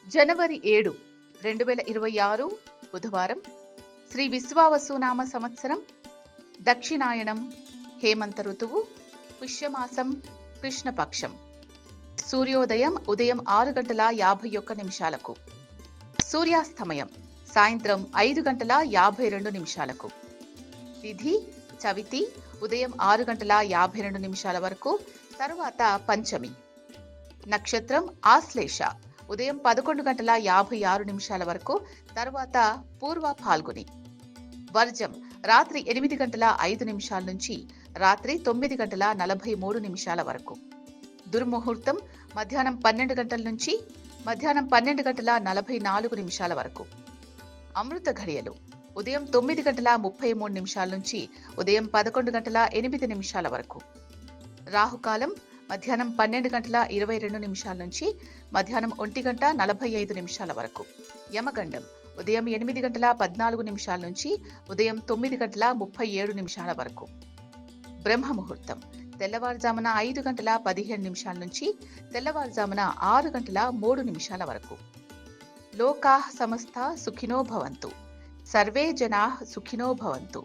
జనవరి 7, 2026 బుధవారం. శ్రీ విశ్వావసునామ సంవత్సరం. దక్షిణాయనం. హేమంత ఋతువు. పుష్యమాసం. కృష్ణపక్షం. సూర్యోదయం ఉదయం 6:51 సూర్యాస్తమయం సాయంత్రం 5:52 తిథి చవితి ఉదయం 6:52 వరకు. తరువాత పంచమి. నక్షత్రం ఆశ్లేష ఉదయం 11:56 వరకు. తరువాత పూర్వ ఫాల్గుని. వర్జం రాత్రి 8:05 నుంచి రాత్రి 9:43 వరకు. దుర్ముహూర్తం మధ్యాహ్నం 12 గంటల నుంచి మధ్యాహ్నం 12:44 వరకు. అమృత ఘడియలు ఉదయం 9:33 నుంచి ఉదయం 11:08 వరకు. రాహుకాలం మధ్యాహ్నం 12:22 నుంచి మధ్యాహ్నం 1:45 వరకు. యమగండం ఉదయం 8:14 నుంచి ఉదయం 9:37 వరకు. బ్రహ్మముహూర్తం తెల్లవారుజామున 5:15 నుంచి తెల్లవారుజామున 6:03 వరకు. లోకాః సమస్తా సుఖినో భవంతు. సర్వే జనాః సుఖినో భవంతు.